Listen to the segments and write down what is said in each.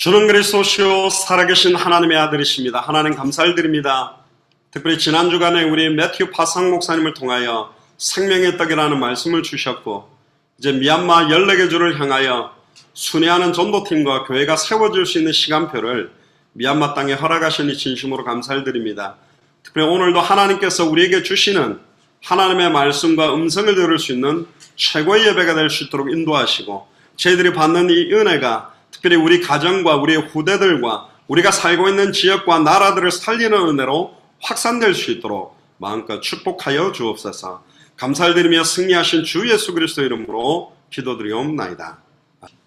주는 그리스도시요 살아계신 하나님의 아들이십니다. 하나님 감사드립니다. 특별히 지난 주간에 우리 매튜 파상 목사님을 통하여 생명의 떡이라는 말씀을 주셨고, 이제 미얀마 14개 주를 향하여 순회하는 전도팀과 교회가 세워질 수 있는 시간표를 미얀마 땅에 허락하시니 진심으로 감사드립니다. 특별히 오늘도 하나님께서 우리에게 주시는 하나님의 말씀과 음성을 들을 수 있는 최고의 예배가 될 수 있도록 인도하시고, 저희들이 받는 이 은혜가 특별히 우리 가정과 우리의 후대들과 우리가 살고 있는 지역과 나라들을 살리는 은혜로 확산될 수 있도록 마음껏 축복하여 주옵소서. 감사드리며 승리하신 주 예수 그리스도 이름으로 기도드리옵나이다.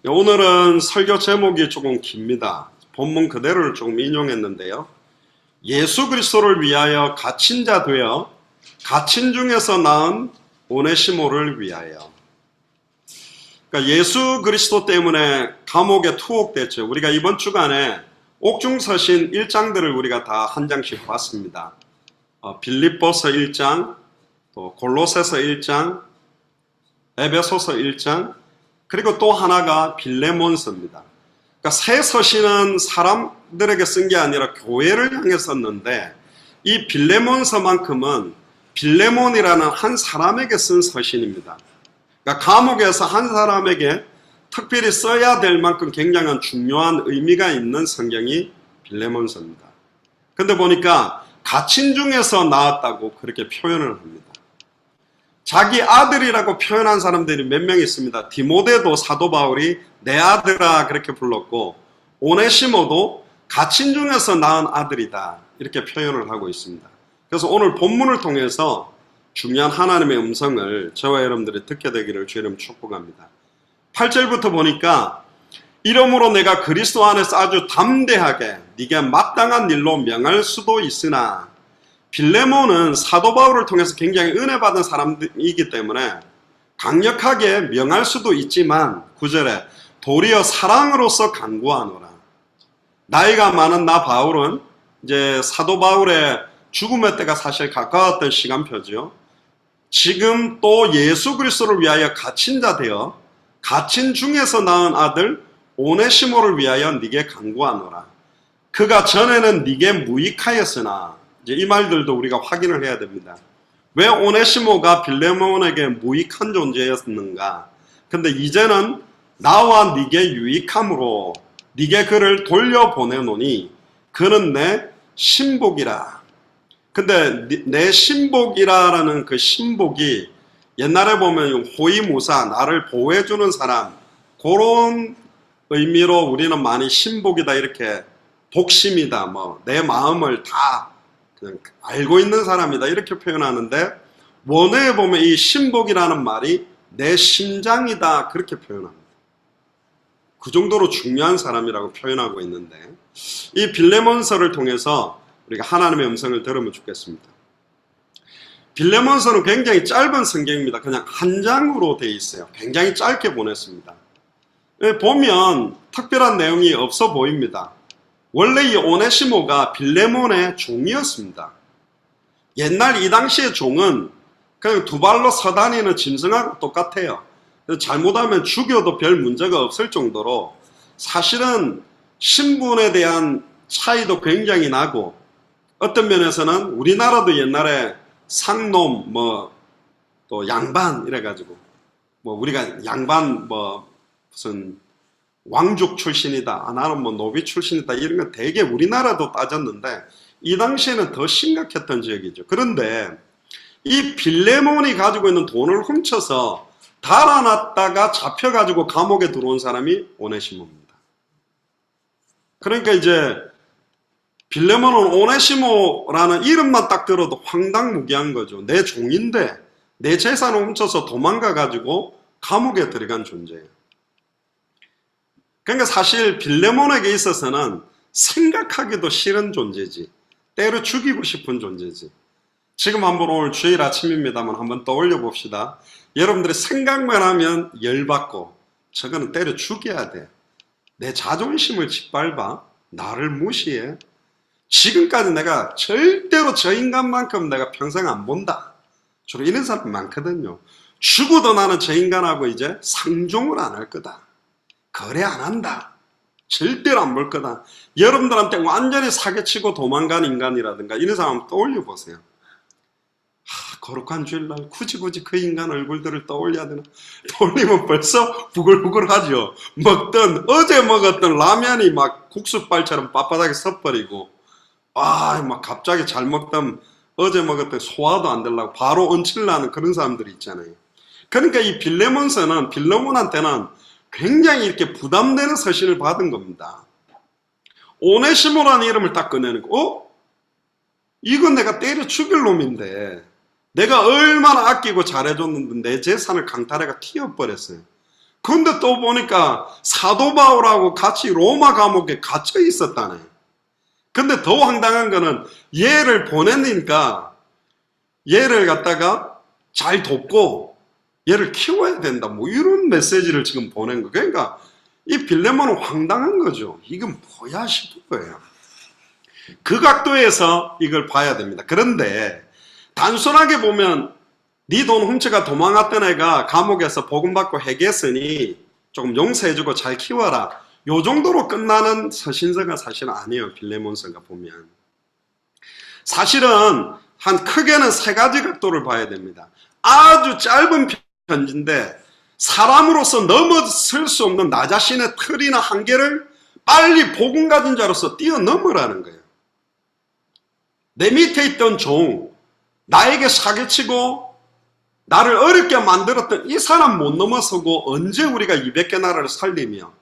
오늘은 설교 제목이 조금 깁니다. 본문 그대로를 조금 인용했는데요. 예수 그리스도를 위하여 갇힌 자 되어 갇힌 중에서 낳은 오네시모를 위하여. 그러니까 예수 그리스도 때문에 감옥에 투옥됐죠. 우리가 이번 주간에 옥중서신 1장들을 우리가 다 한 장씩 봤습니다. 빌립보서 1장, 또 골로새서 1장, 에베소서 1장, 그리고 또 하나가 빌레몬서입니다. 그러니까 새 서신은 사람들에게 쓴 게 아니라 교회를 향해 썼는데, 이 빌레몬서만큼은 빌레몬이라는 한 사람에게 쓴 서신입니다. 그러니까 감옥에서 한 사람에게 특별히 써야 될 만큼 굉장한 중요한 의미가 있는 성경이 빌레몬서입니다. 근데 보니까 갇힌 중에서 나왔다고 그렇게 표현을 합니다. 자기 아들이라고 표현한 사람들이 몇 명 있습니다. 디모데도 사도 바울이 내 아들아 그렇게 불렀고, 오네시모도 갇힌 중에서 낳은 아들이다 이렇게 표현을 하고 있습니다. 그래서 오늘 본문을 통해서 중요한 하나님의 음성을 저와 여러분들이 듣게 되기를 주 이름 축복합니다. 8절부터 보니까 이러므로 내가 그리스도 안에서 아주 담대하게 네게 마땅한 일로 명할 수도 있으나, 빌레몬은 사도 바울을 통해서 굉장히 은혜 받은 사람이기 때문에 강력하게 명할 수도 있지만 9절에 도리어 사랑으로서 간구하노라. 나이가 많은 나 바울은 이제 사도 바울의 죽음의 때가 사실 가까웠던 시간표죠. 지금 또 예수 그리스도를 위하여 갇힌 자 되어 갇힌 중에서 낳은 아들 오네시모를 위하여 네게 간구하노라. 그가 전에는 네게 무익하였으나, 이제 이 말들도 우리가 확인을 해야 됩니다. 왜 오네시모가 빌레몬에게 무익한 존재였는가? 근데 이제는 나와 네게 유익함으로 네게 그를 돌려보내노니 그는 내 신복이라. 근데 내 신복이라라는 그 신복이 옛날에 보면 호위무사, 나를 보호해주는 사람, 그런 의미로 우리는 많이 신복이다 이렇게, 복심이다, 뭐 내 마음을 다 그냥 알고 있는 사람이다 이렇게 표현하는데, 원어에 보면 이 신복이라는 말이 내 심장이다 그렇게 표현합니다. 그 정도로 중요한 사람이라고 표현하고 있는데, 이 빌레몬서를 통해서 우리가 하나님의 음성을 들으면 좋겠습니다. 빌레몬서는 굉장히 짧은 성경입니다. 그냥 한 장으로 되어 있어요. 굉장히 짧게 보냈습니다. 보면 특별한 내용이 없어 보입니다. 원래 이 오네시모가 빌레몬의 종이었습니다. 옛날 이 당시의 종은 그냥 두 발로 서 다니는 짐승하고 똑같아요. 잘못하면 죽여도 별 문제가 없을 정도로 사실은 신분에 대한 차이도 굉장히 나고, 어떤 면에서는 우리나라도 옛날에 상놈, 또 양반 이래가지고, 우리가 양반 무슨 왕족 출신이다, 나는 노비 출신이다 이런 건 되게 우리나라도 따졌는데, 이 당시에는 더 심각했던 지역이죠. 그런데 이 빌레몬이 가지고 있는 돈을 훔쳐서 달아났다가 잡혀가지고 감옥에 들어온 사람이 오네시모입니다. 그러니까 이제 빌레몬은 오네시모라는 이름만 딱 들어도 황당무계한 거죠. 내 종인데 내 재산을 훔쳐서 도망가가지고 감옥에 들어간 존재예요. 그러니까 사실 빌레몬에게 있어서는 생각하기도 싫은 존재지, 때려 죽이고 싶은 존재지. 지금 한번 오늘 주일 아침입니다만 한번 떠올려 봅시다. 여러분들이 생각만 하면 열받고, 저거는 때려 죽여야 돼, 내 자존심을 짓밟아, 나를 무시해, 지금까지 내가 절대로 저 인간만큼 내가 평생 안 본다, 주로 이런 사람 많거든요. 죽어도 나는 저 인간하고 이제 상종을 안 할 거다, 거래 안 한다, 절대로 안 볼 거다. 여러분들한테 완전히 사기치고 도망간 인간이라든가 이런 사람 떠올려 보세요. 거룩한 주일날 굳이 그 인간 얼굴들을 떠올려야 되나? 떠올리면 벌써 부글부글하죠. 어제 먹었던 라면이 막 국수빨처럼 빳빳하게 섞어버리고, 막 갑자기 잘 먹던 어제 먹었던 소화도 안 되려고 바로 얹히려는 그런 사람들이 있잖아요. 그러니까 이 빌레몬서는 빌레몬한테는 굉장히 이렇게 부담되는 서신을 받은 겁니다. 오네시모라는 이름을 딱 꺼내놓고, 이건 내가 때려 죽일 놈인데 내가 얼마나 아끼고 잘해줬는데 내 재산을 강탈해가 튀어버렸어요. 그런데 또 보니까 사도 바울하고 같이 로마 감옥에 갇혀 있었다네. 근데 더 황당한 거는 얘를 보내니까 얘를 갖다가 잘 돕고 얘를 키워야 된다. 뭐 이런 메시지를 지금 보낸 거예요. 그러니까 이 빌레몬은 황당한 거죠. 이건 뭐야 싶은 거예요. 그 각도에서 이걸 봐야 됩니다. 그런데 단순하게 보면 네 돈 훔쳐가 도망갔던 애가 감옥에서 복음받고 회개했으니 조금 용서해주고 잘 키워라. 요 정도로 끝나는 서신서가 사실은 아니에요. 빌레몬서가 보면. 사실은 한 크게는 세 가지 각도를 봐야 됩니다. 아주 짧은 편지인데 사람으로서 넘어설 수 없는 나 자신의 틀이나 한계를 빨리 복음 가진 자로서 뛰어넘으라는 거예요. 내 밑에 있던 종, 나에게 사기치고 나를 어렵게 만들었던 이 사람 못 넘어서고 언제 우리가 200개 나라를 살리며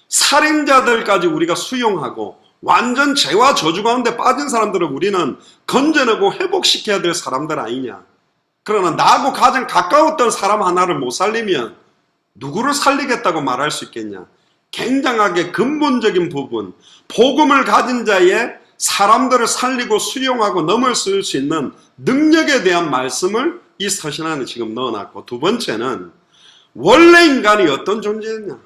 살인자들까지 우리가 수용하고 완전 죄와 저주 가운데 빠진 사람들을 우리는 건져내고 회복시켜야 될 사람들 아니냐. 그러나 나하고 가장 가까웠던 사람 하나를 못 살리면 누구를 살리겠다고 말할 수 있겠냐. 굉장하게 근본적인 부분, 복음을 가진 자의 사람들을 살리고 수용하고 넘어설 수 있는 능력에 대한 말씀을 이 서신 안에 지금 넣어놨고, 두 번째는 원래 인간이 어떤 존재였냐.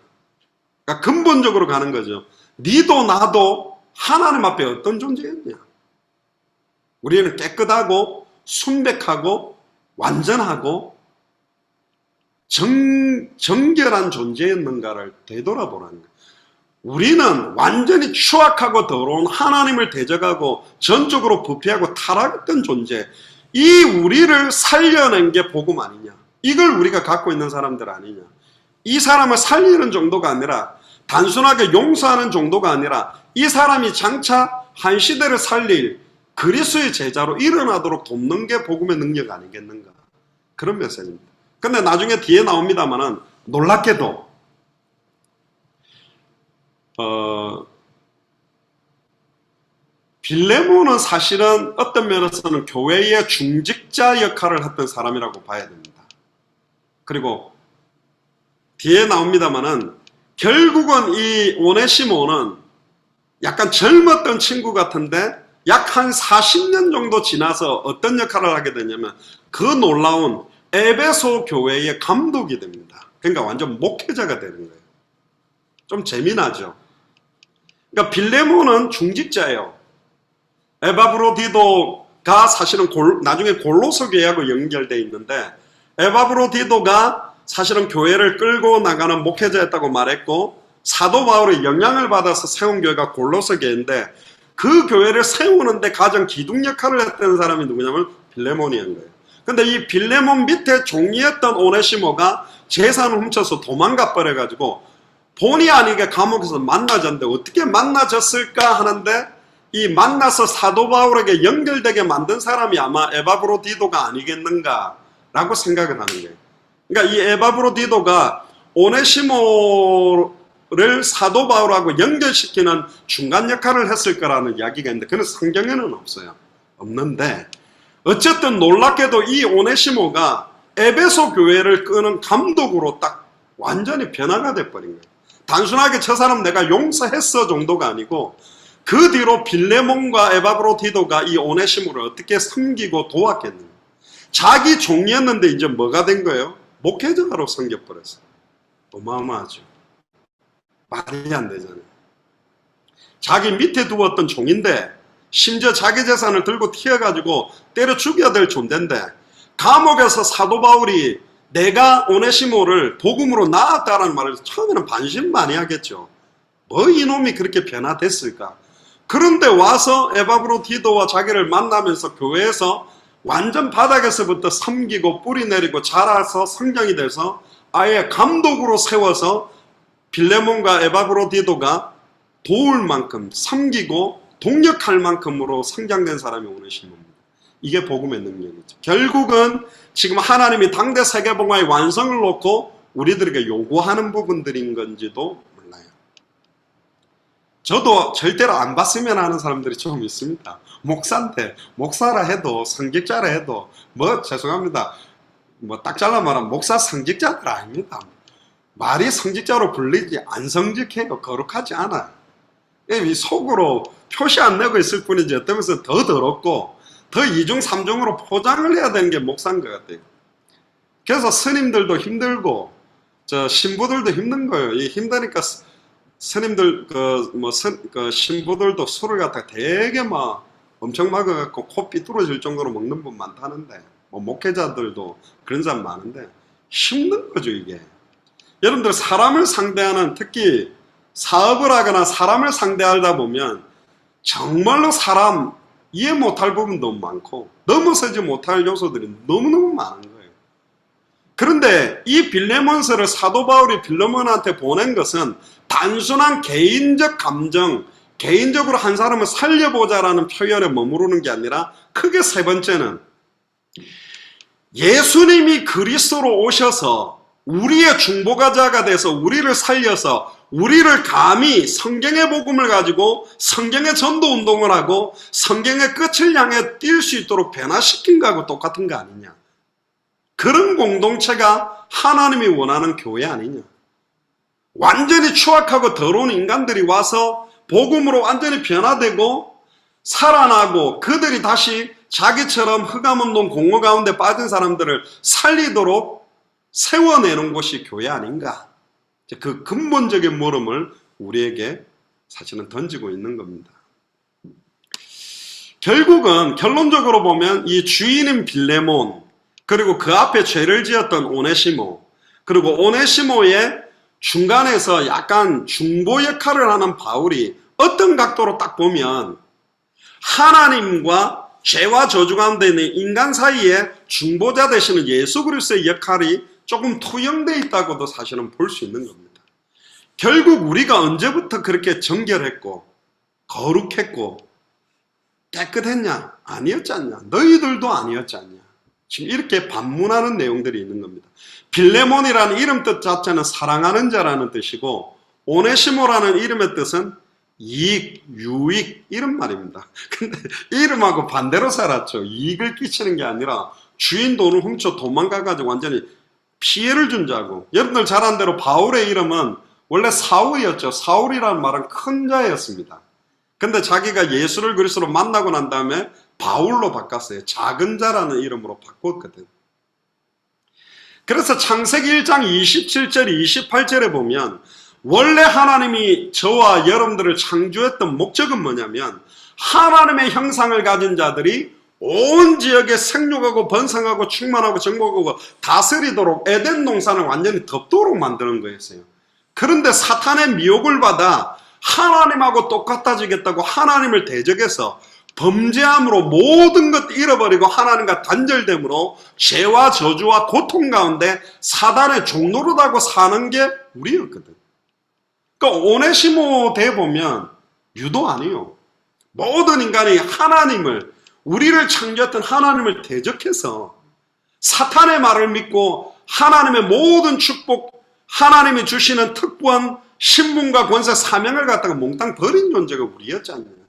그러니까 근본적으로 가는 거죠. 니도 나도 하나님 앞에 어떤 존재였냐. 우리는 깨끗하고 순백하고 완전하고 정결한 존재였는가를 되돌아보라는 거예요. 우리는 완전히 추악하고 더러운 하나님을 대적하고 전적으로 부패하고 타락했던 존재, 이 우리를 살려낸 게 복음 아니냐. 이걸 우리가 갖고 있는 사람들 아니냐. 이 사람을 살리는 정도가 아니라 단순하게 용서하는 정도가 아니라 이 사람이 장차 한 시대를 살릴 그리스도의 제자로 일어나도록 돕는 게 복음의 능력 아니겠는가. 그런 메시지입니다. 근데 나중에 뒤에 나옵니다만은 놀랍게도 빌레몬은 사실은 어떤 면에서는 교회의 중직자 역할을 했던 사람이라고 봐야 됩니다. 그리고 뒤에 나옵니다만은 결국은 이 오네시모는 약간 젊었던 친구 같은데 약 한 40년 정도 지나서 어떤 역할을 하게 되냐면 그 놀라운 에베소 교회의 감독이 됩니다. 그러니까 완전 목회자가 되는 거예요. 좀 재미나죠. 그러니까 빌레몬은 중직자예요. 에바브로디도가 사실은 나중에 골로새 교회하고 연결되어 있는데, 에바브로디도가 사실은 교회를 끌고 나가는 목회자였다고 말했고, 사도 바울의 영향을 받아서 세운 교회가 골로새 교회인데, 그 교회를 세우는데 가장 기둥 역할을 했던 사람이 누구냐면 빌레몬이었던 거예요. 근데 이 빌레몬 밑에 종이었던 오네시모가 재산을 훔쳐서 도망가 버려가지고 본의 아니게 감옥에서 만나졌는데 어떻게 만나졌을까 하는데, 이 만나서 사도 바울에게 연결되게 만든 사람이 아마 에바브로디도가 아니겠는가라고 생각을 하는 거예요. 그러니까 이 에바브로디도가 오네시모를 사도 바울하고 연결시키는 중간 역할을 했을 거라는 이야기가 있는데, 그건 성경에는 없어요. 없는데 어쨌든 놀랍게도 이 오네시모가 에베소 교회를 끄는 감독으로 딱 완전히 변화가 돼버린 거예요. 단순하게 저 사람 내가 용서했어 정도가 아니고, 그 뒤로 빌레몬과 에바브로디도가 이 오네시모를 어떻게 섬기고 도왔겠는가. 자기 종이었는데 이제 뭐가 된 거예요? 목회자로 섬겨버렸어요. 어마어마하죠. 말이 안 되잖아요. 자기 밑에 두었던 종인데 심지어 자기 재산을 들고 튀어가지고 때려 죽여야 될 존재인데, 감옥에서 사도 바울이 내가 오네시모를 복음으로 낳았다라는 말을 처음에는 반신반의하겠죠. 뭐 이놈이 그렇게 변화됐을까? 그런데 와서 에바브로디도와 자기를 만나면서 교회에서 완전 바닥에서부터 섬기고 뿌리 내리고 자라서 성장이 돼서 아예 감독으로 세워서 빌레몬과 에바브로디도가 도울 만큼 섬기고 동력할 만큼으로 성장된 사람이 오네시모입니다. 이게 복음의 능력이죠. 결국은 지금 하나님이 당대 세계복음화의 완성을 놓고 우리들에게 요구하는 부분들인 건지도 몰라요. 저도 절대로 안 봤으면 하는 사람들이 좀 있습니다. 목사인데 목사라 해도 성직자라 해도 뭐 죄송합니다. 뭐 딱 잘라 말하면 목사 성직자들 아닙니다. 말이 성직자로 불리지 안 성직해요. 거룩하지 않아요. 속으로 표시 안 내고 있을 뿐이지 어떠면서 더 더럽고 더 이중 삼중으로 포장을 해야 되는 게 목사인 것 같아요. 그래서 스님들도 힘들고 저 신부들도 힘든 거예요. 이 힘드니까 스님들 신부들도 술을 갖다 되게 막 엄청 먹어갖고 코 삐뚤어질 정도로 먹는 분 많다는데 뭐 목회자들도 그런 사람 많은데 힘든 거죠 이게. 여러분들 사람을 상대하는 특히 사업을 하거나 사람을 상대하다 보면 정말로 사람 이해 못할 부분도 많고 넘어서지 못할 요소들이 너무너무 많은 거예요. 그런데 이 빌레몬서를 사도 바울이 빌레몬한테 보낸 것은 단순한 개인적 감정, 개인적으로 한 사람을 살려보자라는 표현에 머무르는 게 아니라 크게 세 번째는 예수님이 그리스도로 오셔서 우리의 중보가자가 돼서 우리를 살려서 우리를 감히 성경의 복음을 가지고 성경의 전도 운동을 하고 성경의 끝을 향해 뛸 수 있도록 변화시킨 거하고 똑같은 거 아니냐. 그런 공동체가 하나님이 원하는 교회 아니냐. 완전히 추악하고 더러운 인간들이 와서 복음으로 완전히 변화되고 살아나고 그들이 다시 자기처럼 흑암운동 공허 가운데 빠진 사람들을 살리도록 세워내는 곳이 교회 아닌가. 그 근본적인 물음을 우리에게 사실은 던지고 있는 겁니다. 결국은 결론적으로 보면 이 주인인 빌레몬 그리고 그 앞에 죄를 지었던 오네시모 그리고 오네시모의 중간에서 약간 중보 역할을 하는 바울이 어떤 각도로 딱 보면 하나님과 죄와 저주 가운데 있는 인간 사이에 중보자 되시는 예수 그리스도의 역할이 조금 투영되어 있다고도 사실은 볼 수 있는 겁니다. 결국 우리가 언제부터 그렇게 정결했고 거룩했고 깨끗했냐? 아니었지 않냐? 너희들도 아니었지 않냐? 지금 이렇게 반문하는 내용들이 있는 겁니다. 빌레몬이라는 이름 뜻 자체는 사랑하는 자라는 뜻이고 오네시모라는 이름의 뜻은 이익, 유익 이런 말입니다. 근데 이름하고 반대로 살았죠. 이익을 끼치는 게 아니라 주인 돈을 훔쳐 도망가가지고 완전히 피해를 준 자고. 여러분들 잘 아는 대로 바울의 이름은 원래 사울이었죠. 사울이라는 말은 큰 자였습니다. 근데 자기가 예수를 그리스도로 만나고 난 다음에 바울로 바꿨어요. 작은 자라는 이름으로 바꿨거든. 그래서 창세기 1장 27절 28절에 보면 원래 하나님이 저와 여러분들을 창조했던 목적은 뭐냐면 하나님의 형상을 가진 자들이 온 지역에 생육하고 번성하고 충만하고 정복하고 다스리도록 에덴 동산을 완전히 덮도록 만드는 거였어요. 그런데 사탄의 미혹을 받아 하나님하고 똑같아지겠다고 하나님을 대적해서 범죄함으로 모든 것 잃어버리고 하나님과 단절됨으로 죄와 저주와 고통 가운데 사단의 종노릇하고 사는 게 우리였거든. 그러니까 오네시모 대보면 유도 아니에요. 모든 인간이 하나님을 우리를 창조했던 하나님을 대적해서 사탄의 말을 믿고 하나님의 모든 축복 하나님이 주시는 특권 신분과 권세 사명을 갖다가 몽땅 버린 존재가 우리였잖아요.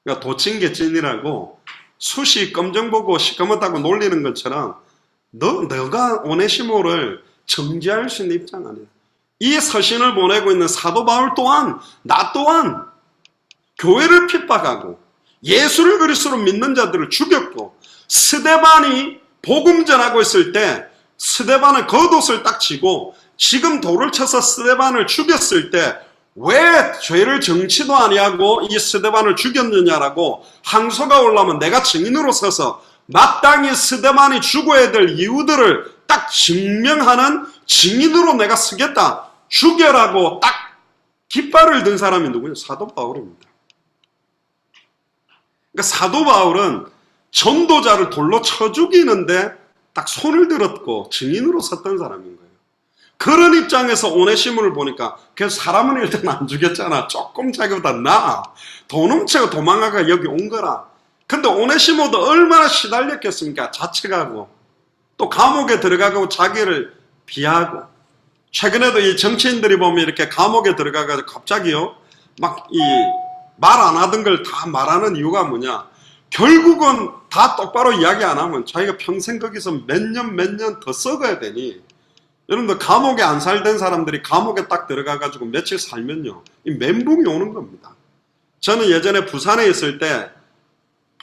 그러니까 도친개찐이라고 숯이 검정 보고 시커멓다고 놀리는 것처럼 너가 오네시모를 정죄할 수 있는 입장 아니야. 이 서신을 보내고 있는 사도 바울 또한 나 또한 교회를 핍박하고 예수를 그리스도로 믿는 자들을 죽였고 스데반이 복음 전하고 있을 때 스데반의 겉옷을 딱 치고 지금 돌을 쳐서 스데반을 죽였을 때 왜 죄를 정치도 아니하고 이 스데반을 죽였느냐라고 항소가 올라오면 내가 증인으로 서서 마땅히 스데반이 죽어야 될 이유들을 딱 증명하는 증인으로 내가 서겠다. 죽여라고 딱 깃발을 든 사람이 누구냐? 사도 바울입니다. 그러니까 사도 바울은 전도자를 돌로 쳐 죽이는데 딱 손을 들었고 증인으로 섰던 사람인 거예요. 그런 입장에서 오네시모를 보니까 그 사람은 일단 안 죽였잖아. 조금 자기보다 나아. 돈 훔치고 도망가가 여기 온 거라. 근데 오네시모도 얼마나 시달렸겠습니까? 자책하고 또 감옥에 들어가고 자기를 비하고. 최근에도 이 정치인들이 보면 이렇게 감옥에 들어가가지고 갑자기요 막 이 말 안 하던 걸 다 말하는 이유가 뭐냐? 결국은 다 똑바로 이야기 안 하면 자기가 평생 거기서 몇 년 더 썩어야 되니, 여러분들 감옥에 안 살던 사람들이 감옥에 딱 들어가가지고 며칠 살면요 이 멘붕이 오는 겁니다. 저는 예전에 부산에 있을 때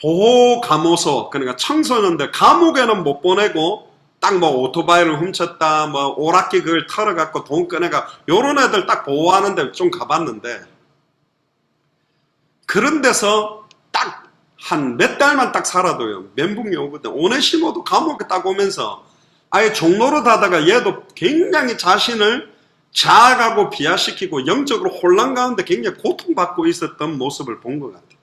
보호감호소, 그러니까 청소년들 감옥에는 못 보내고 딱 뭐 오토바이를 훔쳤다, 뭐 오락기 그걸 털어갖고 돈 꺼내가 요런 애들 딱 보호하는데 좀 가봤는데, 그런 데서 딱 한 몇 달만 딱 살아도요 멘붕이 오거든. 오네시모도 감옥에 딱 오면서 아예 종로로 다다가 얘도 굉장히 자신을 자학하고 비하시키고 영적으로 혼란 가운데 굉장히 고통받고 있었던 모습을 본 것 같아요.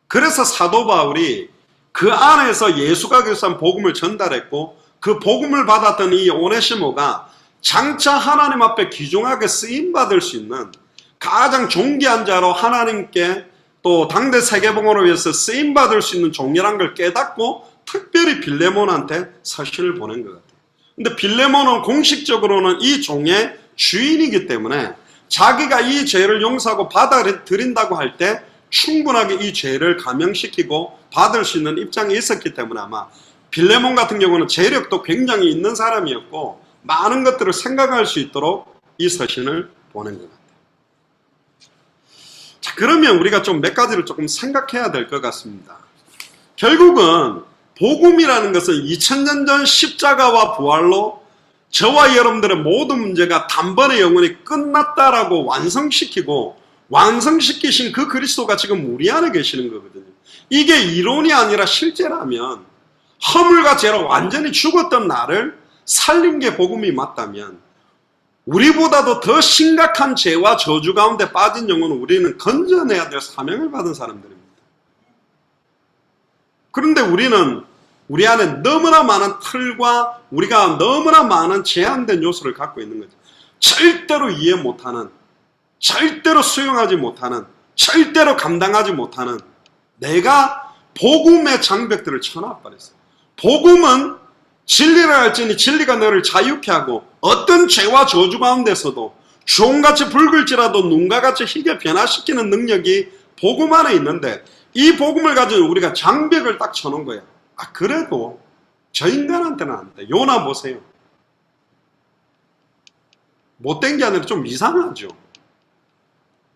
그래서 사도 바울이 그 안에서 예수가 그리스도의 복음을 전달했고, 그 복음을 받았던 이 오네시모가 장차 하나님 앞에 귀중하게 쓰임받을 수 있는 가장 존귀한 자로 하나님께 또 당대 세계복음을 위해서 쓰임받을 수 있는 종이란 걸 깨닫고 특별히 빌레몬한테 서신을 보낸 것 같아요. 근데 빌레몬은 공식적으로는 이 종의 주인이기 때문에 자기가 이 죄를 용서하고 받아들인다고 할 때 충분하게 이 죄를 감형시키고 받을 수 있는 입장에 있었기 때문에 아마 빌레몬 같은 경우는 재력도 굉장히 있는 사람이었고 많은 것들을 생각할 수 있도록 이 서신을 보낸 것 같아요. 자, 그러면 우리가 좀 몇 가지를 조금 생각해야 될 것 같습니다. 결국은 복음이라는 것은 2000년 전 십자가와 부활로 저와 여러분들의 모든 문제가 단번에 영원히 끝났다라고 완성시키고 완성시키신 그 그리스도가 지금 우리 안에 계시는 거거든요. 이게 이론이 아니라 실제라면 허물과 죄로 완전히 죽었던 나를 살린 게 복음이 맞다면 우리보다도 더 심각한 죄와 저주 가운데 빠진 영혼은 우리는 건져내야 될 사명을 받은 사람들입니다. 그런데 우리는 우리 안에 너무나 많은 틀과 우리가 너무나 많은 제한된 요소를 갖고 있는 거죠. 절대로 이해 못하는, 절대로 수용하지 못하는, 절대로 감당하지 못하는 내가 복음의 장벽들을 쳐놔버렸어요. 복음은 진리를 알지니 진리가 너를 자유케 하고 어떤 죄와 저주 가운데서도 주홍같이 붉을지라도 눈과 같이 희게 변화시키는 능력이 복음 안에 있는데 이 복음을 가지고 우리가 장벽을 딱 쳐놓은 거예요. 아, 그래도 저 인간한테는 안 돼. 요나 보세요. 못된 게 아니라 좀 이상하죠.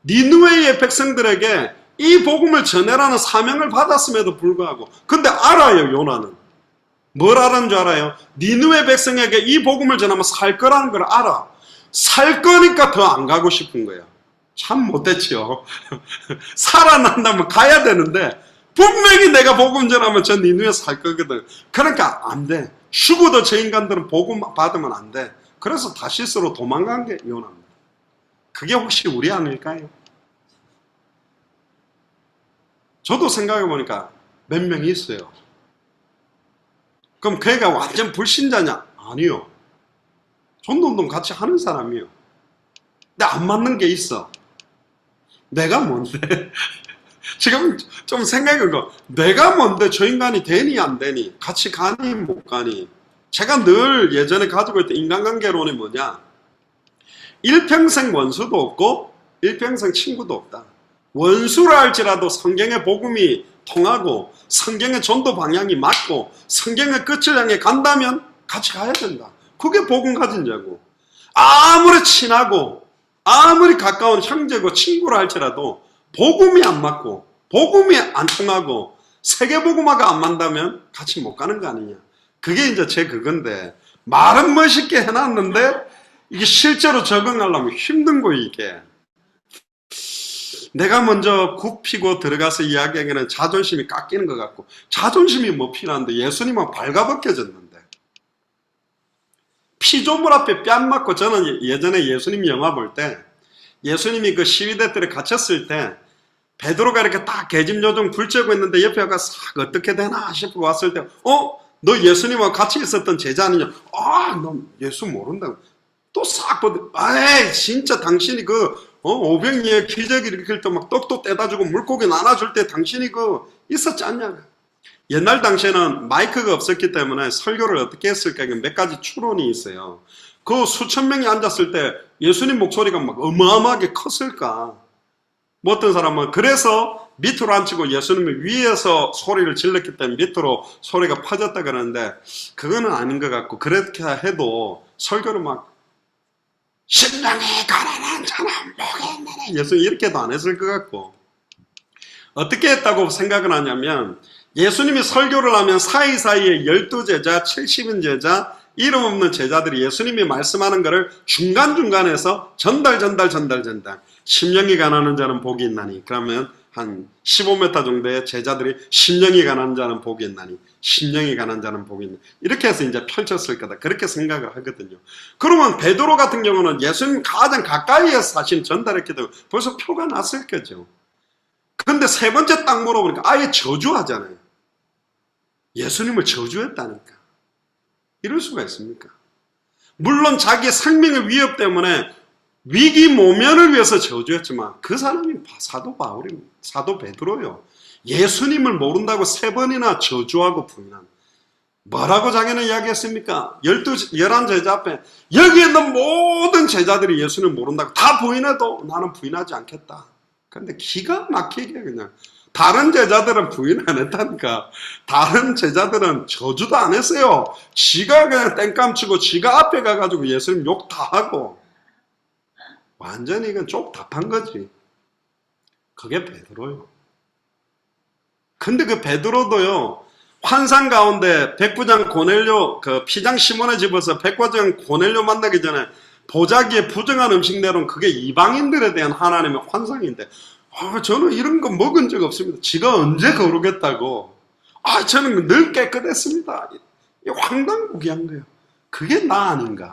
니느웨의 백성들에게 이 복음을 전해라는 사명을 받았음에도 불구하고 근데 알아요. 요나는 뭘 알았는 줄 알아요? 니느웨 백성에게 이 복음을 전하면 살 거라는 걸 알아. 살 거니까 더 안 가고 싶은 거예요. 참 못됐죠. 살아난다면 가야 되는데 분명히 내가 복음 전하면 저 니느웨 살 거거든. 그러니까 안 돼. 죽어도 저 인간들은 복음 받으면 안 돼. 그래서 다시스로 도망간 게 요나입니다. 그게 혹시 우리 아닐까요? 저도 생각해보니까 몇 명이 있어요. 그럼 걔가 완전 불신자냐? 아니요. 전도운동 같이 하는 사람이요. 근데 안 맞는 게 있어. 내가 뭔데? 지금 좀 생각해보니까 내가 뭔데 저 인간이 되니 안 되니? 같이 가니 못 가니? 제가 늘 예전에 가지고 있던 인간관계론이 뭐냐? 일평생 원수도 없고 일평생 친구도 없다. 원수라 할지라도 성경의 복음이 통하고 성경의 전도 방향이 맞고 성경의 끝을 향해 간다면 같이 가야 된다. 그게 복음 가진 자고, 아무리 친하고 아무리 가까운 형제고 친구라 할지라도 복음이 안 맞고 복음이 안 통하고 세계복음화가 안 맞다면 같이 못 가는 거 아니냐. 그게 이제 제 그건데 말은 멋있게 해놨는데 이게 실제로 적응하려면 힘든 거예요. 이게 내가 먼저 굽히고 들어가서 이야기하기에는 자존심이 깎이는 것 같고, 자존심이 뭐 필요한데 예수님은 발가벗겨졌는데 피조물 앞에 뺨 맞고. 저는 예전에 예수님 영화 볼 때 예수님이 그 시위대들에 갇혔을 때 베드로가 이렇게 딱 계집 요정 불 쬐고 있는데 옆에 가서 싹 어떻게 되나 싶고 왔을 때 너 예수님하고 같이 있었던 제자 아니냐? 너 예수 모른다고. 또 싹 보더니 에이 진짜 당신이 500리의 기적이 일으킬 때 막 떡도 떼다 주고 물고기 나눠줄 때 당신이 있었지 않냐? 옛날 당시에는 마이크가 없었기 때문에 설교를 어떻게 했을까? 몇 가지 추론이 있어요. 그 수천 명이 앉았을 때 예수님 목소리가 막 어마어마하게 컸을까? 뭐 어떤 사람은 그래서 밑으로 앉히고 예수님이 위에서 소리를 질렀기 때문에 밑으로 소리가 퍼졌다 그러는데 그거는 아닌 것 같고, 그렇게 해도 설교를 막 심령이 가난한 자는 복이 있느니 예수님 이렇게도 안 했을 것 같고, 어떻게 했다고 생각을 하냐면 예수님이 설교를 하면 사이사이에 12제자, 70인 제자, 이름 없는 제자들이 예수님이 말씀하는 것을 중간중간에서 전달. 심령이 가난한 자는 복이 있나니, 그러면 한 15m 정도의 제자들이 심령이 가난한 자는 복이 있나니, 심령이 가난한 자는 복이 있나니, 이렇게 해서 이제 펼쳤을 거다, 그렇게 생각을 하거든요. 그러면 베드로 같은 경우는 예수님 가장 가까이에서 사실 전달했기 때문에 벌써 표가 났을 거죠. 근데 세 번째 딱 물어보니까 아예 저주하잖아요. 예수님을 저주했다니까. 이럴 수가 있습니까? 물론 자기의 생명의 위협 때문에 위기 모면을 위해서 저주했지만 그 사람이 사도 바울입니다. 사도 베드로요. 예수님을 모른다고 3번이나 저주하고 부인한. 뭐라고 자기는 이야기했습니까? 11 제자 앞에 여기 있는 모든 제자들이 예수님을 모른다고 다 부인해도 나는 부인하지 않겠다. 근데 기가 막히게 그냥, 다른 제자들은 부인 안 했다니까. 다른 제자들은 저주도 안 했어요. 지가 그냥 땡감치고 지가 앞에 가가지고 예수님 욕 다 하고 완전히 이건 쪽답한 거지. 그게 베드로요. 근데 그 베드로도요, 환상 가운데 백부장 고넬료, 피장 시몬의 집에서 백부장 고넬료 만나기 전에 보자기에 부정한 음식 내놓은 그게 이방인들에 대한 하나님의 환상인데, 저는 이런 거 먹은 적 없습니다. 지가 언제 거룩했다고. 저는 늘 깨끗했습니다. 황당무계한 거예요. 그게 나 아닌가?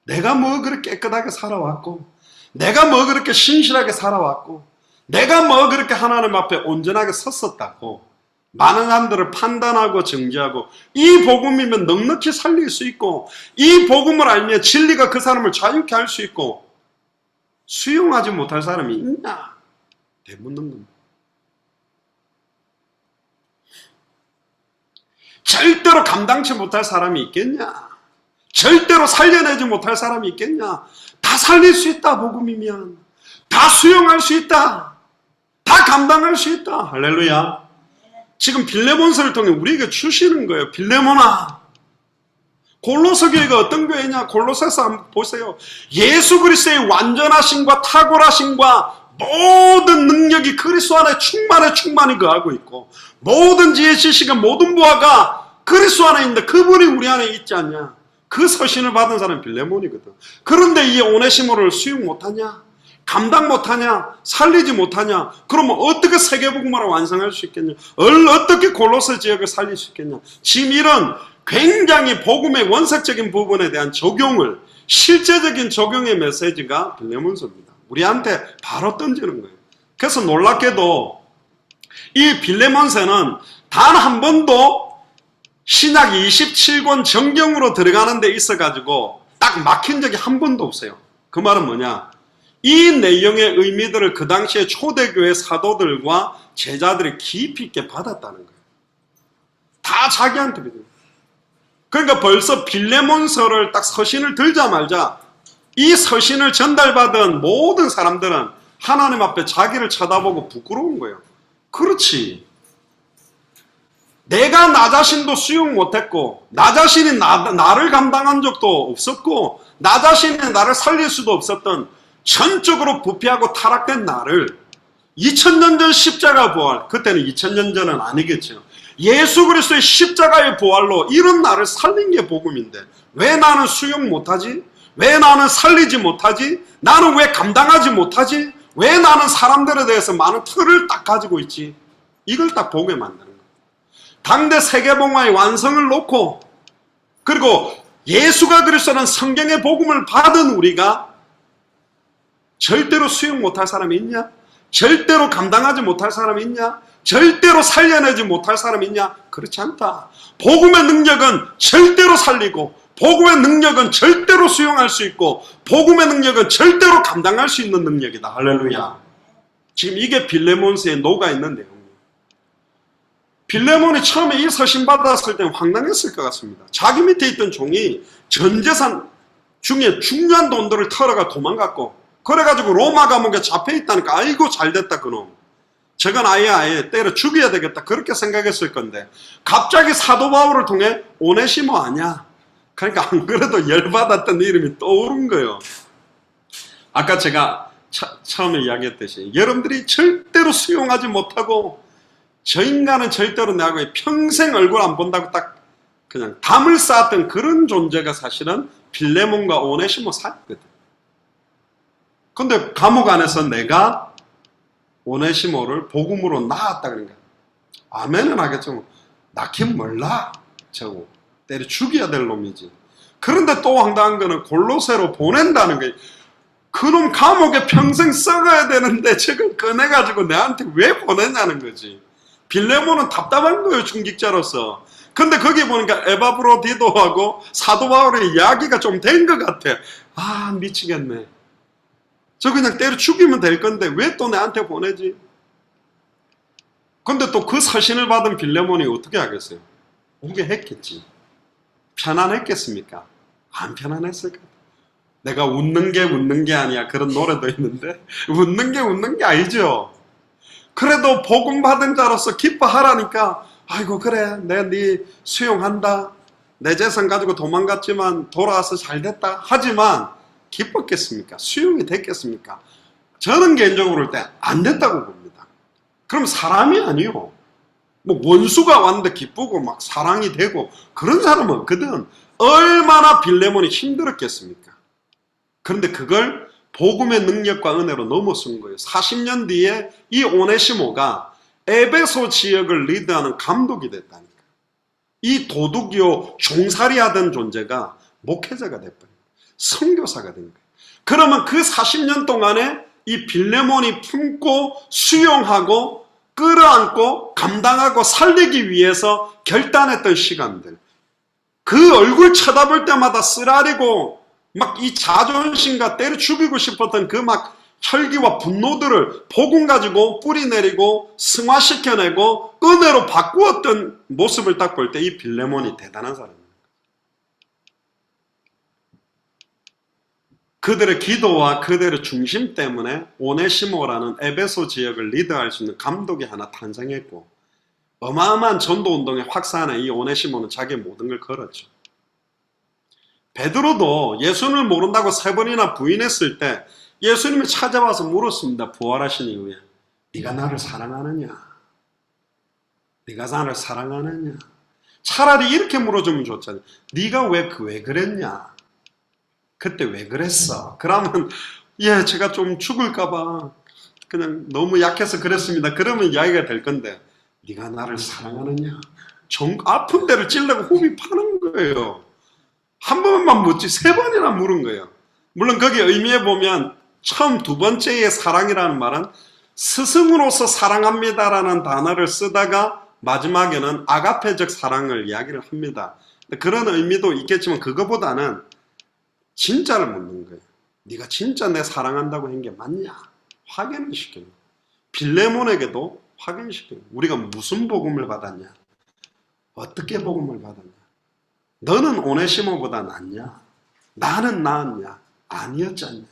내가 뭐 그렇게 깨끗하게 살아왔고, 내가 뭐 그렇게 신실하게 살아왔고, 내가 뭐 그렇게 하나님 앞에 온전하게 섰었다고. 많은 사람들을 판단하고 정죄하고, 이 복음이면 넉넉히 살릴 수 있고, 이 복음을 알면 진리가 그 사람을 자유케 할 수 있고, 수용하지 못할 사람이 있냐? 되묻는 겁니다. 절대로 감당치 못할 사람이 있겠냐? 절대로 살려내지 못할 사람이 있겠냐? 다 살릴 수 있다, 복음이면. 다 수용할 수 있다. 다 감당할 수 있다. 할렐루야. 지금 빌레몬서를 통해 우리에게 주시는 거예요. 빌레몬아, 골로새 교회가 어떤 교회냐? 골로새서 한번 보세요. 예수 그리스도의 완전하심과 탁월하심과 모든 능력이 그리스도 안에 충만히 거하고 있고, 모든 지혜 지식은 모든 부하가 그리스도 안에 있는데 그분이 우리 안에 있지 않냐? 그 서신을 받은 사람이 빌레몬이거든. 그런데 이 오네시모를 수용 못하냐? 감당 못하냐? 살리지 못하냐? 그러면 어떻게 세계복음화를 완성할 수 있겠냐? 어떻게 골로새 지역을 살릴 수 있겠냐? 지금 이런 굉장히 복음의 원색적인 부분에 대한 적용을, 실제적인 적용의 메시지가 빌레몬서입니다. 우리한테 바로 던지는 거예요. 그래서 놀랍게도 이 빌레몬서는 단 한 번도 신약 27권 정경으로 들어가는 데 있어가지고 딱 막힌 적이 한 번도 없어요. 그 말은 뭐냐? 이 내용의 의미들을 그 당시에 초대교회 사도들과 제자들이 깊이 있게 받았다는 거예요. 다 자기한테 믿어요. 그러니까 벌써 빌레몬서를 딱 서신을 들자마자 이 서신을 전달받은 모든 사람들은 하나님 앞에 자기를 쳐다보고 부끄러운 거예요. 그렇지. 내가 나 자신도 수용 못했고, 나 자신이 나를 감당한 적도 없었고, 나 자신이 나를 살릴 수도 없었던 전적으로 부패하고 타락된 나를 2000년 전 십자가 부활, 그때는 2000년 전은 아니겠죠. 예수 그리스도의 십자가의 부활로 이런 나를 살린 게 복음인데 왜 나는 수용 못하지? 왜 나는 살리지 못하지? 나는 왜 감당하지 못하지? 왜 나는 사람들에 대해서 많은 틀을 딱 가지고 있지? 이걸 딱 보게 만드는 거예요. 당대 세계복음화의 완성을 놓고, 그리고 예수가 그리스도는 성경의 복음을 받은 우리가 절대로 수용 못할 사람이 있냐? 절대로 감당하지 못할 사람이 있냐? 절대로 살려내지 못할 사람이 있냐? 그렇지 않다. 복음의 능력은 절대로 살리고, 복음의 능력은 절대로 수용할 수 있고, 복음의 능력은 절대로 감당할 수 있는 능력이다. 할렐루야. 지금 이게 빌레몬서에 녹아있는 내용이에요. 빌레몬이 처음에 이 서신 받았을 때는 황당했을 것 같습니다. 자기 밑에 있던 종이 전 재산 중에 중요한 돈들을 털어가 도망갔고, 그래가지고 로마 감옥에 잡혀있다니까 아이고 잘됐다 그놈. 저건 아예 때려 죽여야 되겠다 그렇게 생각했을 건데, 갑자기 사도 바울을 통해 오네시모 아냐. 그러니까 안 그래도 열받았던 이름이 떠오른 거예요. 아까 제가 처음에 이야기했듯이 여러분들이 절대로 수용하지 못하고, 저 인간은 절대로 내하고 평생 얼굴 안 본다고 딱 그냥 담을 쌓았던 그런 존재가 사실은 빌레몬과 오네시모 사이거든. 근데 감옥 안에서 내가 오네시모를 복음으로 낳았다 그러니까 아멘은 하겠지만 낳긴 몰라. 저거 때려 죽여야 될 놈이지. 그런데 또 황당한 거는 골로새로 보낸다는 거예요. 그놈 감옥에 평생 썩어야 되는데 저걸 꺼내가지고 내한테 왜 보내냐는 거지. 빌레몬은 답답한 거예요, 중직자로서. 근데 거기 보니까 에바브로디도하고 사도 바울의 이야기가 좀 된 것 같아. 아, 미치겠네. 저 그냥 때려 죽이면 될 건데 왜 또 내한테 보내지? 근데 또 그 서신을 받은 빌레몬이 어떻게 하겠어요? 오게 했겠지. 편안했겠습니까? 안 편안했을까? 내가 웃는 게 아니야. 그런 노래도 있는데 웃는 게 아니죠. 그래도 복음 받은 자로서 기뻐하라니까, 아이고 그래 내가 네 수용한다. 내 재산 가지고 도망갔지만 돌아와서 잘됐다. 하지만 기뻤겠습니까? 수용이 됐겠습니까? 저는 개인적으로 볼 때 안 됐다고 봅니다. 그럼 사람이 아니요. 뭐 원수가 왔는데 기쁘고 막 사랑이 되고 그런 사람은 없거든. 얼마나 빌레몬이 힘들었겠습니까? 그런데 그걸 복음의 능력과 은혜로 넘어선 거예요. 40년 뒤에 이 오네시모가 에베소 지역을 리드하는 감독이 됐다니까. 이 도둑이요 종살이 하던 존재가 목회자가 됐거든요. 선교사가 된 거예요. 그러면 그 40년 동안에 이 빌레몬이 품고 수용하고 끌어안고 감당하고 살리기 위해서 결단했던 시간들, 그 얼굴 쳐다볼 때마다 쓰라리고 막 이 자존심과 때려 죽이고 싶었던 그 막 혈기와 분노들을 복음 가지고 뿌리내리고 승화시켜내고 은혜로 바꾸었던 모습을 딱 볼 때 이 빌레몬이 대단한 사람입니다. 그들의 기도와 그들의 중심 때문에 오네시모라는 에베소 지역을 리드할 수 있는 감독이 하나 탄생했고, 어마어마한 전도운동의 확산에 이 오네시모는 자기의 모든 걸 걸었죠. 베드로도 예수님을 모른다고 3번이나 부인했을 때 예수님이 찾아와서 물었습니다. 부활하신 이후에 네가 나를 사랑하느냐? 네가 나를 사랑하느냐? 차라리 이렇게 물어주면 좋잖아요. 네가 왜 그랬냐? 그때 왜 그랬어? 그러면 제가 좀 죽을까 봐 그냥 너무 약해서 그랬습니다. 그러면 이야기가 될 건데, 네가 나를 사랑하느냐? 아픈 데를 찔러고 호흡이 파는 거예요. 한 번만 묻지 3번이나 물은 거예요. 물론 거기 의미에 보면 처음 2번째의 사랑이라는 말은 스승으로서 사랑합니다라는 단어를 쓰다가 마지막에는 아가페적 사랑을 이야기를 합니다. 그런 의미도 있겠지만 그거보다는 진짜를 묻는 거예요. 네가 진짜 내 사랑한다고 한 게 맞냐? 확인을 시키는 거예요. 빌레몬에게도 확인시키는 거예요. 우리가 무슨 복음을 받았냐? 어떻게 복음을 받았냐? 너는 오네시모보다 낫냐? 나는 나았냐? 아니었잖냐?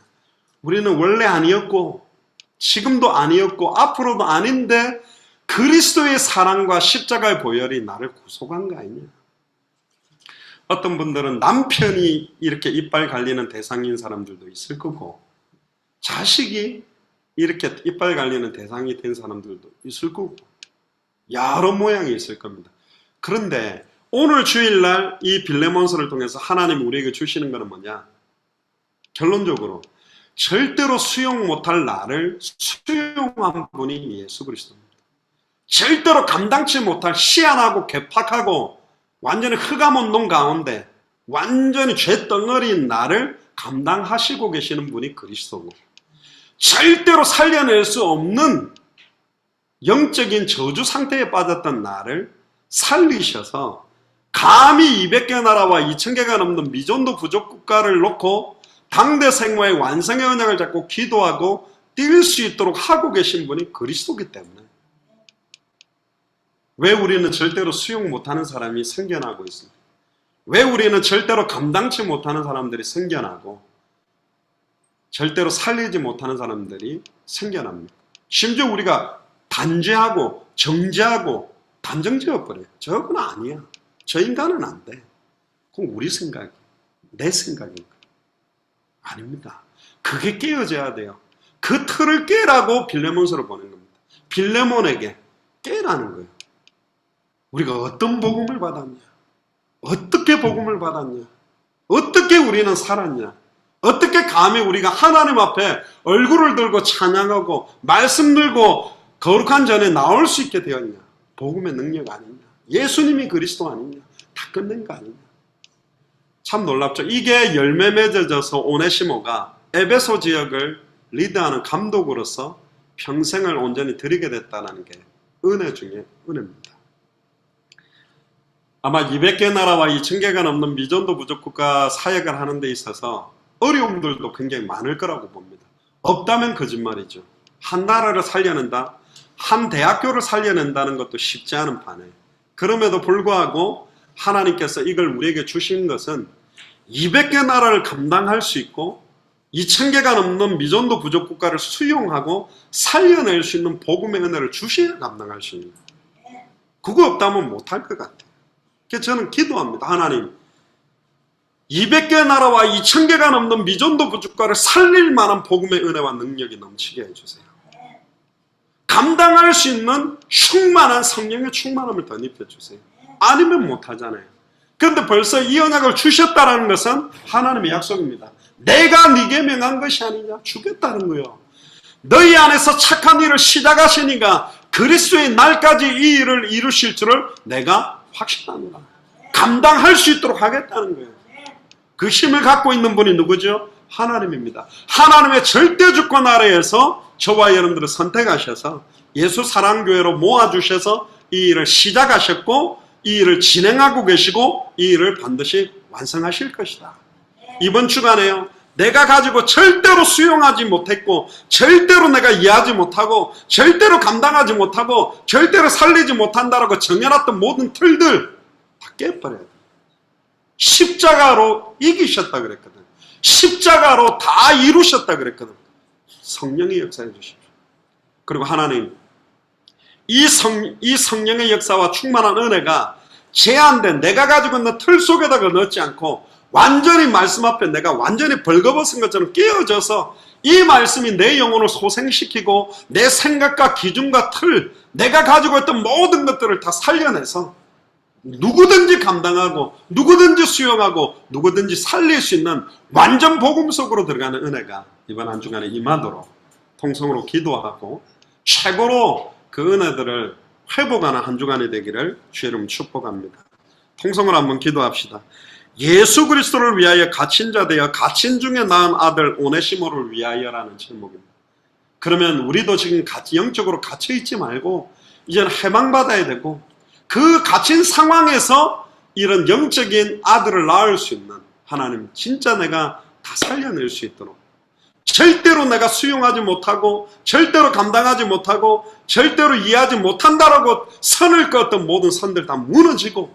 우리는 원래 아니었고 지금도 아니었고 앞으로도 아닌데 그리스도의 사랑과 십자가의 보혈이 나를 구속한 거 아니냐? 어떤 분들은 남편이 이렇게 이빨 갈리는 대상인 사람들도 있을 거고, 자식이 이렇게 이빨 갈리는 대상이 된 사람들도 있을 거고, 여러 모양이 있을 겁니다. 그런데 오늘 주일날 이 빌레몬서를 통해서 하나님 우리에게 주시는 것은 뭐냐? 결론적으로 절대로 수용 못할 나를 수용한 분이 예수 그리스도입니다. 절대로 감당치 못할 시안하고 괴팍하고 완전히 흑암 놈 가운데 완전히 죄덩어리인 나를 감당하시고 계시는 분이 그리스도고, 절대로 살려낼 수 없는 영적인 저주 상태에 빠졌던 나를 살리셔서 감히 200개 나라와 2000개가 넘는 미전도 부족 국가를 놓고 당대 생모의 완성의 언약을 잡고 기도하고 뛸 수 있도록 하고 계신 분이 그리스도이기 때문에 왜 우리는 절대로 수용 못하는 사람이 생겨나고 있습니까? 왜 우리는 절대로 감당치 못하는 사람들이 생겨나고 절대로 살리지 못하는 사람들이 생겨납니다. 심지어 우리가 단죄하고 정죄하고 단정지어버려요. 저건 아니야. 저 인간은 안 돼. 그건 우리 생각이, 내 생각인가? 아닙니다. 그게 깨어져야 돼요. 그 틀을 깨라고 빌레몬서를 보낸 겁니다. 빌레몬에게 깨라는 거예요. 우리가 어떤 복음을 받았냐? 어떻게 복음을 받았냐? 어떻게 우리는 살았냐? 어떻게 감히 우리가 하나님 앞에 얼굴을 들고 찬양하고 말씀 들고 거룩한 전에 나올 수 있게 되었냐? 복음의 능력 아니냐? 예수님이 그리스도 아니냐? 다 끝낸 거 아니냐? 참 놀랍죠. 이게 열매 맺어져서 오네시모가 에베소 지역을 리드하는 감독으로서 평생을 온전히 드리게 됐다는 게 은혜 중에 은혜입니다. 아마 200개 나라와 2000개가 넘는 미전도 부족 국가 사역을 하는 데 있어서 어려움들도 굉장히 많을 거라고 봅니다. 없다면 거짓말이죠. 한 나라를 살려낸다, 한 대학교를 살려낸다는 것도 쉽지 않은 판에 그럼에도 불구하고 하나님께서 이걸 우리에게 주신 것은 200개 나라를 감당할 수 있고 2000개가 넘는 미전도 부족 국가를 수용하고 살려낼 수 있는 복음의 은혜를 주셔야 감당할 수 있는 거예요. 그거 없다면 못할 것 같아요. 그래서 저는 기도합니다. 하나님, 200개 나라와 2000개가 넘는 미전도 부족국가를 살릴 만한 복음의 은혜와 능력이 넘치게 해주세요. 감당할 수 있는 충만한 성령의 충만함을 더 입혀주세요. 아니면 못하잖아요. 그런데 벌써 이 언약을 주셨다는 것은 하나님의 약속입니다. 내가 네게 명한 것이 아니냐? 주겠다는 거예요. 너희 안에서 착한 일을 시작하시니까 그리스도의 날까지 이 일을 이루실 줄을 내가 확신합니다. 감당할 수 있도록 하겠다는 거예요. 그 힘을 갖고 있는 분이 누구죠? 하나님입니다. 하나님의 절대 주권 아래에서 저와 여러분들을 선택하셔서 예수 사랑교회로 모아주셔서 이 일을 시작하셨고 이 일을 진행하고 계시고 이 일을 반드시 완성하실 것이다. 이번 주간에요. 내가 가지고 절대로 수용하지 못했고 절대로 내가 이해하지 못하고 절대로 감당하지 못하고 절대로 살리지 못한다라고 정해놨던 모든 틀들 다 깨버려야 돼. 십자가로 이기셨다 그랬거든. 십자가로 다 이루셨다 그랬거든. 성령의 역사해 주십시오. 그리고 하나님, 이 성령의 역사와 충만한 은혜가 제한된 내가 가지고 있는 틀 속에다가 넣지 않고 완전히 말씀 앞에 내가 완전히 벌거벗은 것처럼 깨어져서 이 말씀이 내 영혼을 소생시키고 내 생각과 기준과 틀, 내가 가지고 있던 모든 것들을 다 살려내서 누구든지 감당하고 누구든지 수용하고 누구든지 살릴 수 있는 완전 복음 속으로 들어가는 은혜가 이번 한 주간에 임하도록 통성으로 기도하고 최고로 그 은혜들을 회복하는 한 주간이 되기를 주의 이름 축복합니다. 통성으로 한번 기도합시다. 예수 그리스도를 위하여 갇힌 자 되어 갇힌 중에 낳은 아들 오네시모를 위하여라는 제목입니다. 그러면 우리도 지금 영적으로 갇혀있지 말고 이제는 해방받아야 되고 그 갇힌 상황에서 이런 영적인 아들을 낳을 수 있는 하나님 진짜 내가 다 살려낼 수 있도록 절대로 내가 수용하지 못하고 절대로 감당하지 못하고 절대로 이해하지 못한다라고 선을 그었던 모든 선들 다 무너지고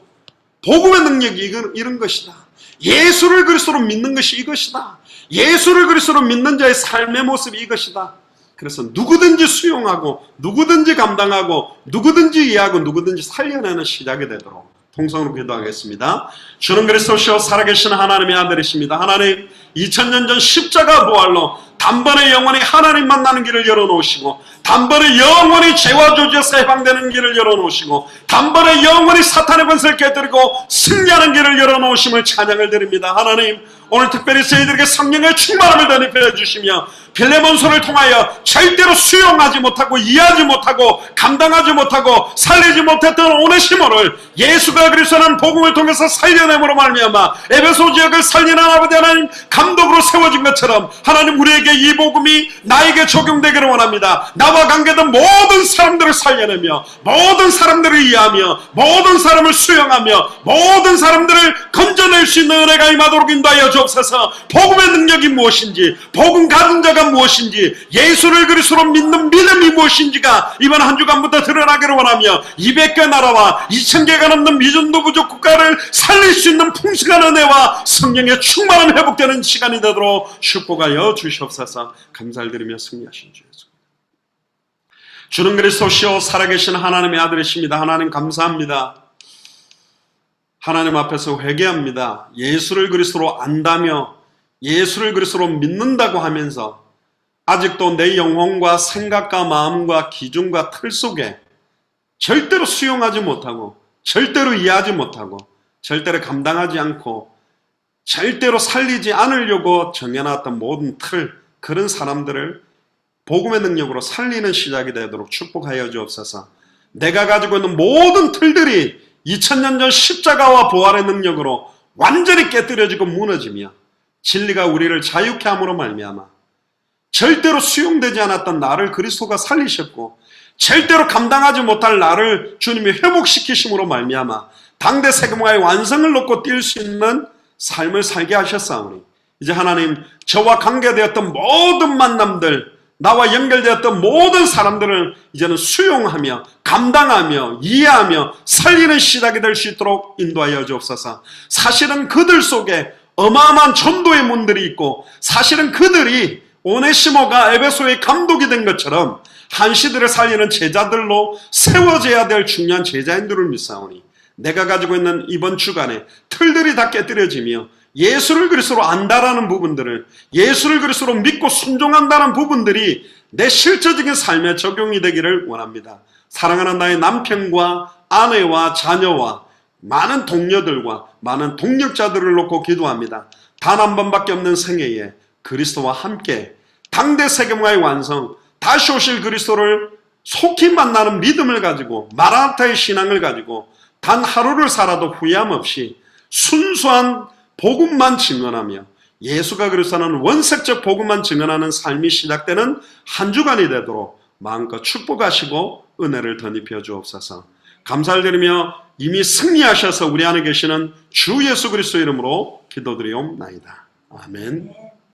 복음의 능력이 이런 것이다. 예수를 그리스도로 믿는 것이 이것이다. 예수를 그리스도로 믿는 자의 삶의 모습이 이것이다. 그래서 누구든지 수용하고 누구든지 감당하고 누구든지 이해하고 누구든지 살려내는 시작이 되도록 통성으로 기도하겠습니다. 주는 그리스도시요 살아계신 하나님의 아들이십니다. 하나님 2000년 전 십자가 부활로 단번에 영원히 하나님 만나는 길을 열어놓으시고 단번에 영원히 죄와 저주에서 해방되는 길을 열어놓으시고 단번에 영원히 사탄의 권세를 깨뜨리고 승리하는 길을 열어놓으심을 찬양을 드립니다. 하나님 오늘 특별히 저희들에게 성령의 충만함을 더 입혀 주시며 빌레몬서를 통하여 절대로 수용하지 못하고 이해하지 못하고 감당하지 못하고 살리지 못했던 오네시모를 예수가 그리스도라는 복음을 통해서 살려냄으로 말미암아 에베소 지역을 살리는 아버지 하나님 감독으로 세워진 것처럼 하나님 우리에게 이 복음이 나에게 적용되기를 원합니다. 나와 관계된 모든 사람들을 살려내며 모든 사람들을 이해하며 모든 사람을 수용하며 모든 사람들을 건져낼 수 있는 은혜가 임하도록 인도하여 주옵소서. 복음의 능력이 무엇인지 복음 가진 자가 무엇인지 예수를 그리스도로 믿는 믿음이 무엇인지가 이번 한 주간부터 드러나기를 원하며 200개 나라와 2000개가 넘는 미전도 부족 국가를 살릴 수 있는 풍성한 은혜와 성령의 충만함 회복되는 시간이 되도록 축복하여 주시옵소서. 감사를 드리며 승리하신 주 예수. 주는 그리스도시요 살아계신 하나님의 아들이십니다. 하나님 감사합니다. 하나님 앞에서 회개합니다. 예수를 그리스도로 안다며 예수를 그리스도로 믿는다고 하면서 아직도 내 영혼과 생각과 마음과 기준과 틀 속에 절대로 수용하지 못하고 절대로 이해하지 못하고 절대로 감당하지 않고 절대로 살리지 않으려고 정해놨던 모든 틀, 그런 사람들을 복음의 능력으로 살리는 시작이 되도록 축복하여 주옵소서. 내가 가지고 있는 모든 틀들이 2000년 전 십자가와 부활의 능력으로 완전히 깨뜨려지고 무너지며 진리가 우리를 자유케 함으로 말미암아 절대로 수용되지 않았던 나를 그리스도가 살리셨고 절대로 감당하지 못할 나를 주님이 회복시키심으로 말미암아 당대 세계화의 완성을 놓고 뛸 수 있는 삶을 살게 하셨사오니 이제 하나님 저와 관계되었던 모든 만남들, 나와 연결되었던 모든 사람들을 이제는 수용하며 감당하며 이해하며 살리는 시작이 될 수 있도록 인도하여 주옵소서. 사실은 그들 속에 어마어마한 전도의 문들이 있고 사실은 그들이 오네시모가 에베소의 감독이 된 것처럼 한 시대를 살리는 제자들로 세워져야 될 중요한 제자인들을 믿사오니 내가 가지고 있는 이번 주간에 틀들이 다 깨뜨려지며 예수를 그리스도로 안다라는 부분들을 예수를 그리스도로 믿고 순종한다는 부분들이 내 실제적인 삶에 적용이 되기를 원합니다. 사랑하는 나의 남편과 아내와 자녀와 많은 동료들과 많은 동력자들을 놓고 기도합니다. 단 한 번밖에 없는 생애에 그리스도와 함께 당대 세계화의 완성, 다시 오실 그리스도를 속히 만나는 믿음을 가지고 마라나타의 신앙을 가지고 단 하루를 살아도 후회함 없이 순수한 복음만 증언하며 예수가 그리스도는 원색적 복음만 증언하는 삶이 시작되는 한 주간이 되도록 마음껏 축복하시고 은혜를 덧입혀 주옵소서. 감사를 드리며 이미 승리하셔서 우리 안에 계시는 주 예수 그리스도 이름으로 기도드리옵나이다. 아멘.